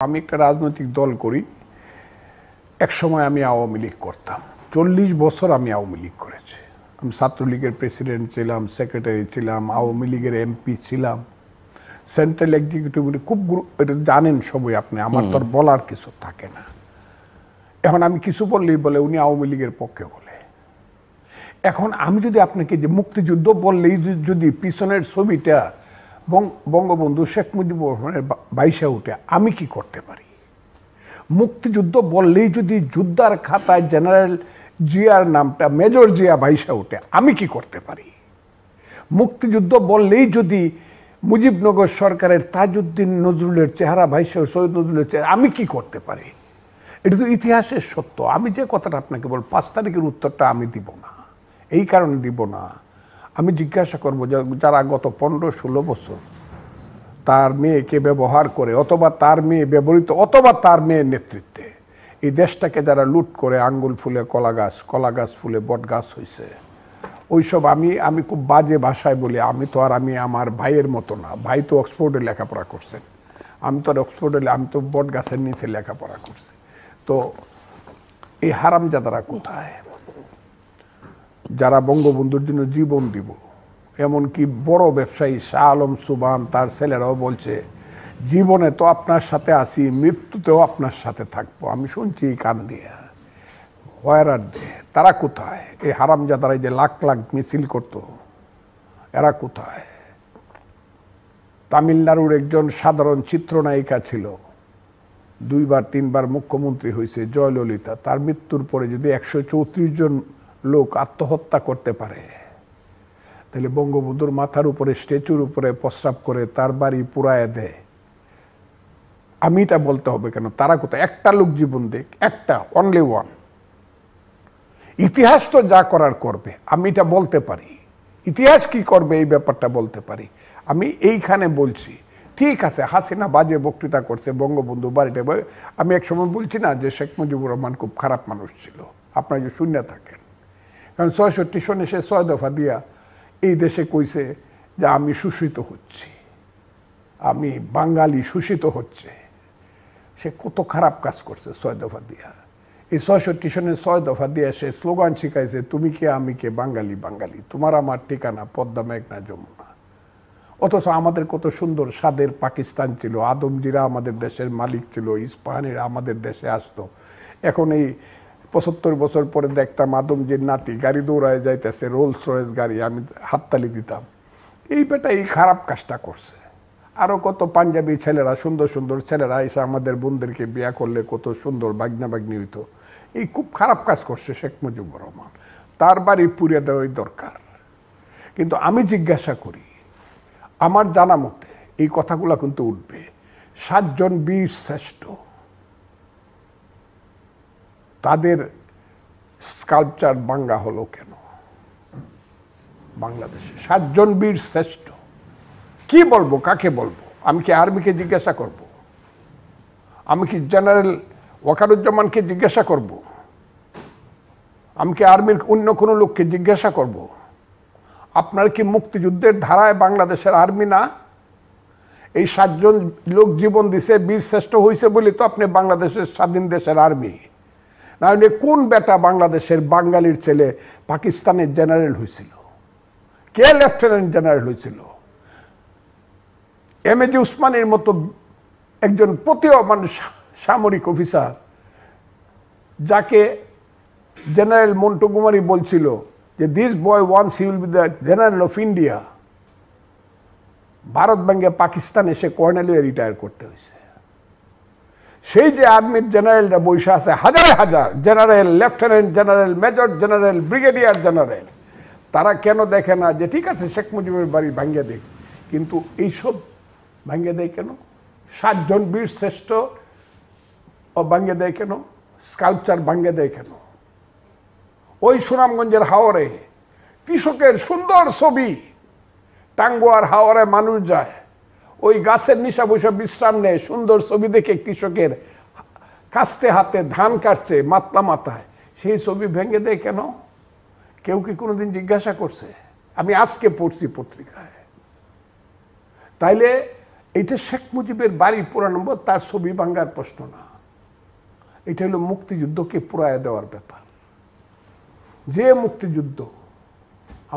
আমি একটা রাজনৈতিক দল করি। এক সময় আমি আওয়ামী লীগ করতাম, 40 বছর আমি আওয়ামী লীগ করেছি। আমি ছাত্রলীগের প্রেসিডেন্ট ছিলাম, সেক্রেটারি ছিলাম, আওয়ামী লীগের এমপি ছিলাম, সেন্ট্রাল এক্সিকিউটিভ। খুব এটা জানেন সবাই আপনি, আমার তো আর বলার কিছু থাকে না। এখন আমি কিছু বললেই বলে উনি আওয়ামী লীগের পক্ষে বলে। এখন আমি যদি আপনাকে যে মুক্তিযুদ্ধ বললেই যদি পিছনের ছবিটা বঙ্গবন্ধু শেখ মুজিবুর রহমানের বাইশা উঠে, আমি কি করতে পারি? মুক্তিযুদ্ধ বললেই যদি যুদ্ধার খাতায় জেনারেল জিয়ার নামটা মেজর জিয়া বাইশা উঠে, আমি কি করতে পারি? মুক্তিযুদ্ধ বললেই যদি মুজিবনগর সরকারের তাজউদ্দিন নজরুলের চেহারা ভাইসা, সৈয়দ নজরুলের চেহারা, আমি কি করতে পারি? এটা তো ইতিহাসের সত্য। আমি যে কথাটা আপনাকে বল, 5 তারিখের উত্তরটা আমি দিব না। এই কারণে দিব না, আমি জিজ্ঞাসা করবো যারা গত 15-16 বছর তার মেয়েকে ব্যবহার করে, অথবা তার মেয়ে ব্যবহৃত, অথবা তার মেয়ের নেতৃত্বে এই দেশটাকে যারা লুট করে, আঙ্গুল ফুলে কলা গাছ ফুলে বট গাছ হয়েছে, ওইসব আমি খুব বাজে ভাষায় বলি। আমি আমার ভাইয়ের মতো না। ভাই তো অক্সফোর্ডে লেখাপড়া করছেন, আমি তো বট গাছের নিচে লেখাপড়া করছি। তো এই হারামজাদারা কোথায়, যারা বঙ্গবন্ধুর জন্য জীবন দিব? এমনকি বড় ব্যবসায়ী শাহ আলম সুবহান, তার ছেলেরাও বলছে জীবনে তো আপনার সাথে আছি, মৃত্যুতেও আপনার সাথে থাকবো। আমি শুনছি কান দিয়ে। ওয়ারার দে, তারা কোথায়? এই হারামজাদারা যে লাখ লাখ মিছিল করত, এরা কোথায়? তামিলনাড়ুর একজন সাধারণ চিত্রনায়িকা ছিল, 2-3বার মুখ্যমন্ত্রী হয়েছে, জয়ললিতা। তার মৃত্যুর পরে যদি 134 জন লোক আত্মহত্যা করতে পারে, তাহলে বঙ্গবন্ধুর মাথার উপরে, স্ট্যাচুর উপরে প্রস্রাব করে তার বাড়ি পুরায় দেয়। আমি এটা বলতে হবে কেন? তারা কোথায়? একটা লোক জীবন দেখ, একটা, অনলি ওয়ান। ইতিহাস তো যা করার করবে, আমি এটা বলতে পারি। ইতিহাস কি করবে এই ব্যাপারটা বলতে পারি। আমি এইখানে বলছি, ঠিক আছে হাসিনা বাজে বক্তৃতা করছে, বঙ্গবন্ধু বাড়িতে। আমি এক সময় বলছি না যে শেখ মুজিবুর রহমান খুব খারাপ মানুষ ছিল, আপনারা যে শূন্য থাকেন। কারণ ৬৬ সনে সে 6 দফা দিয়া এই দেশে কইছে যে আমি শোষিত হচ্ছি, আমি বাঙালি শোষিত হচ্ছে। সে কত খারাপ কাজ করছে 6 দফা দিয়া। এই ৬৬ সনে 6 দফা দিয়ে সে স্লোগান শিখাইছে, তুমি কে আমি কে, বাঙালি বাঙালি, তোমার আমার ঠিকানা পদ্মা মেঘনা যমুনা। অথচ আমাদের কত সুন্দর স্বাদের পাকিস্তান ছিল, আদমজিরা আমাদের দেশের মালিক ছিল, ইস্পাহানিরা আমাদের দেশে আসতো। এখন এই 75 বছর পরে দেখতাম আদমজির নাতি গাড়ি দৌড়ায় যাইতেছে, রোলস রয়েস গাড়ি, আমি হাততালি দিতাম। এই বেটা এই খারাপ কাজটা করছে। আরও কত পাঞ্জাবি ছেলেরা, সুন্দর সুন্দর ছেলেরা এসে আমাদের বোনদেরকে বিয়া করলে কত সুন্দর বাগনা বাগনি হইতো। এই খুব খারাপ কাজ করছে শেখ মুজিবুর রহমান, তার বাড়ি পুড়িয়ে দেওয়াই দরকার। কিন্তু আমি জিজ্ঞাসা করি, আমার জানা মতে এই কথাগুলো কিন্তু উঠবে, 7 জন বীর শ্রেষ্ঠ, তাদের স্কাল্পচার ভাঙ্গা হলো কেন বাংলাদেশে? 7 জন বীর শ্রেষ্ঠ, কি বলবো, কাকে বলবো? আমি কি আর্মিকে জিজ্ঞাসা করব? আমি কি জেনারেল ওয়াকারুজ্জামানকে জিজ্ঞাসা করব? আমি কি আর্মির অন্য কোনো লোককে জিজ্ঞাসা করব? আপনার কি মুক্তিযুদ্ধের ধারায় বাংলাদেশের আর্মি না? এই 7 জন লোক জীবন দিছে, বীর শ্রেষ্ঠ হয়েছে বলে তো আপনি বাংলাদেশের স্বাধীন দেশের আর্মি। না হলে কোন বেটা বাংলাদেশের বাঙালির ছেলে পাকিস্তানের জেনারেল হয়েছিল? কে লেফটেন্যান্ট জেনারেল হয়েছিল? এমএজি উসমানের মতো একজন প্রতিভাবান সামরিক অফিসার, যাকে জেনারেল মন্টুকুমারি বলছিল যে this boy once he will be the general of India. Bharat ভেঙে পাকিস্তান এসে কর্নেলে রিটায়ার করতে হয়েছে। সেই যে আর্মির জেনারেলরা বৈশা আছে, হাজার হাজার general, lieutenant general, major general, brigadier general, তারা কেন দেখে না যে ঠিক আছে শেখ মুজিবের বাড়ি ভাঙ্গে দেয়? কিন্তু এইসব ভাঙ্গে দেয় কেন? 7 জন বীর শ্রেষ্ঠ ভাঙ্গে দেয় কেন? স্কাল্পচার ভাঙ্গে দেয় কেন? ওই সুনামগঞ্জের হাওরে কৃষকের সুন্দর ছবি, টাঙ্গুয়ার হাওরে মানুষ যায়, ওই গাছের নিচে বসে বিশ্রাম নেয়, সুন্দর ছবি দেখে কৃষকের কাস্তে হাতে ধান কাটছে মাতলা মাথায়, সেই ছবি ভেঙে দেয় কেন? কেউ কি কোনোদিন জিজ্ঞাসা করছে? আমি আজকে পড়ছি পত্রিকায়। তাইলে এইটা শেখ মুজিবের বাড়ি পোড়ানো তার ছবি ভাঙ্গার প্রশ্ন না, এটা হলো মুক্তিযুদ্ধকে পুরায় দেওয়ার ব্যাপার। যে মুক্তিযুদ্ধ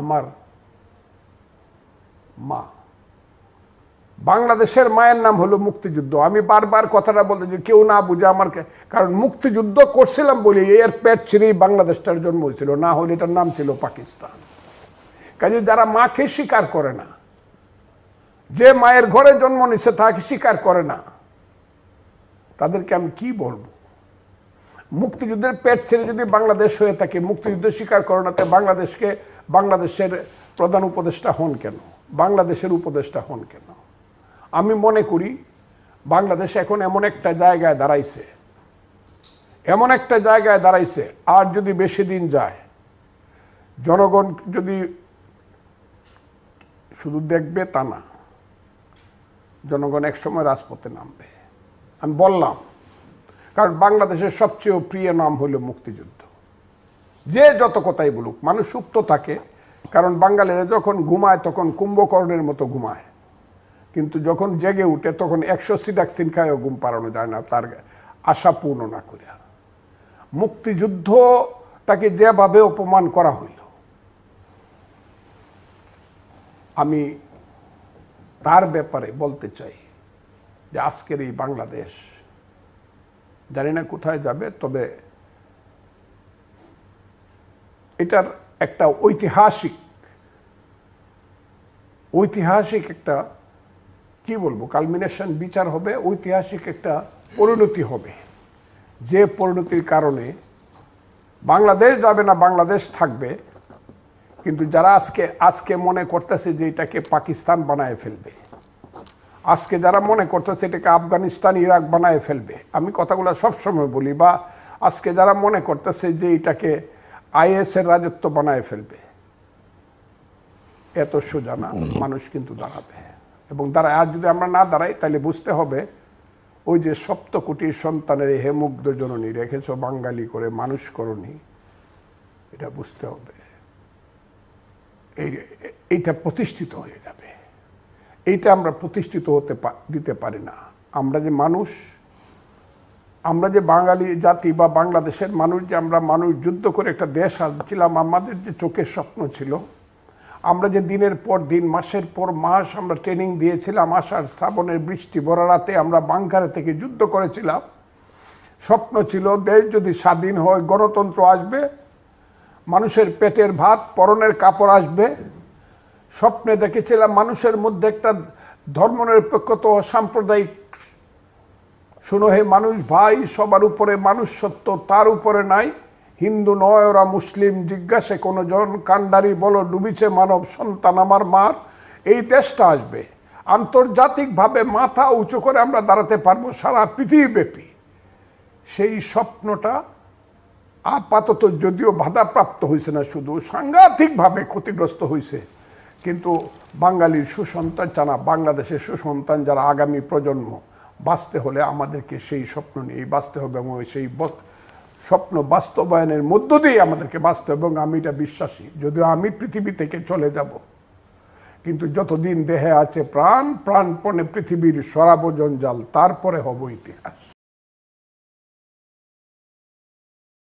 আমার মা, বাংলাদেশের মায়ের নাম হলো মুক্তিযুদ্ধ। আমি বারবার কথাটা বলতে যে কেউ না বুঝে আমার, কারণ মুক্তিযুদ্ধ করছিলাম বলে এর পেট ছিঁড়েই বাংলাদেশটার জন্ম হয়েছিল, না হলে এটার নাম ছিল পাকিস্তান। কাজে যারা মাকে স্বীকার করে না, যে মায়ের ঘরে জন্ম নিচ্ছে তাকে স্বীকার করে না, তাদেরকে আমি কি বলবো? মুক্তিযুদ্ধের পেট ছেড়ে যদি বাংলাদেশ হয়ে থাকে, মুক্তিযুদ্ধ স্বীকার করে না, তাই বাংলাদেশের প্রধান উপদেষ্টা হন কেন, বাংলাদেশের উপদেষ্টা হন কেন? আমি মনে করি বাংলাদেশ এখন এমন একটা জায়গায় দাঁড়াইছে, আর যদি বেশি দিন যায়, জনগণ যদি শুধু দেখবে তা না, জনগণ একসময় রাজপথে নামবে। আমি বললাম, কারণ বাংলাদেশের সবচেয়ে প্রিয় নাম হলো মুক্তিযুদ্ধ। যে যত কথাই বলুক, মানুষ সুপ্ত থাকে, কারণ বাঙালিরা যখন ঘুমায় তখন কুম্ভকর্ণের মতো ঘুমায়, কিন্তু যখন জেগে উঠে তখন 100 সিডাক্সিন খায়ও ঘুম পাড়ানো যায় না, তার আশা পূর্ণ না করে। মুক্তিযুদ্ধটাকে যেভাবে অপমান করা হইল, আমি তার ব্যাপারে বলতে চাই যে আজকের এই বাংলাদেশ জানি না কোথায় যাবে, তবে এটার একটা ঐতিহাসিক একটা কি বলবো কালমিনেশন, বিচার হবে, ঐতিহাসিক একটা পরিণতি হবে, যে পরিণতির কারণে বাংলাদেশ যাবে না, বাংলাদেশ থাকবে। কিন্তু যারা আজকে মনে করতেছে যে এটাকে পাকিস্তান বানায় ফেলবে, আজকে যারা মনে করতেছে এটাকে আফগানিস্তান, ইরাক বানায় ফেলবে, আমি কথাগুলো সবসময় বলি, বা আজকে যারা মনে করতেছে যে এটাকে IS এর রাজত্ব বানায় ফেলবে, এত সোজা না। মানুষ কিন্তু দাঁড়াবে, এবং আর যদি আমরা না দাঁড়াই তাহলে বুঝতে হবে, ওই যে 7 কোটি সন্তানের হে মুগ্ধ জননী রেখেছ বাঙালি করে মানুষ করনি, এটা বুঝতে হবে। এইটা প্রতিষ্ঠিত হয়ে যাবে, এইটা আমরা প্রতিষ্ঠিত দিতে পারি না। আমরা যে মানুষ, আমরা যে বাঙালি জাতি বা বাংলাদেশের মানুষ, যে আমরা মানুষ যুদ্ধ করে একটা দেশ আসছিলাম, আমাদের যে চোখের স্বপ্ন ছিল, আমরা যে দিনের পর দিন, মাসের পর মাস আমরা ট্রেনিং দিয়েছিলাম, আষাঢ় শ্রাবণের বৃষ্টি ভরা রাতে আমরা বাংকারে থেকে যুদ্ধ করেছিলাম, স্বপ্ন ছিল দেশ যদি স্বাধীন হয়, গণতন্ত্র আসবে, মানুষের পেটের ভাত পরনের কাপড় আসবে। স্বপ্নে দেখেছিলাম মানুষের মধ্যে একটা ধর্মনিরপেক্ষতা ও সাম্প্রদায়িক, শুনো হে মানুষ ভাই, সবার উপরে মানুষ সত্য, তার উপরে নাই, হিন্দু নয় ওরা মুসলিম, জিজ্ঞাসে কোনো জন, কান্ডারি বলো ডুবিছে মানব সন্তান আমার মার। এই দেশটা আসবে, আন্তর্জাতিকভাবে মাথা উঁচু করে আমরা দাঁড়াতে পারবো সারা পৃথিবীব্যাপী। সেই স্বপ্নটা আপাতত যদিও বাধাপ্রাপ্ত হয়েছে না, শুধু সাংঘাতিকভাবে ক্ষতিগ্রস্ত হয়েছে, কিন্তু বাঙালির সুসন্তান জানা, বাংলাদেশের সুসন্তান যারা আগামী প্রজন্ম, বাঁচতে হলে আমাদেরকে সেই স্বপ্ন নিয়েই বাঁচতে হবে, এবং সেই স্বপ্ন বাস্তবায়নের মধ্য দিয়ে আমাদেরকে বাঁচতে হবে। এবং আমি এটা বিশ্বাসী, যদিও আমি পৃথিবী থেকে চলে যাব, কিন্তু যতদিন দেহে আছে প্রাণ, প্রাণপণে পৃথিবীর সরাব জঞ্জাল, তারপরে হব ইতিহাস।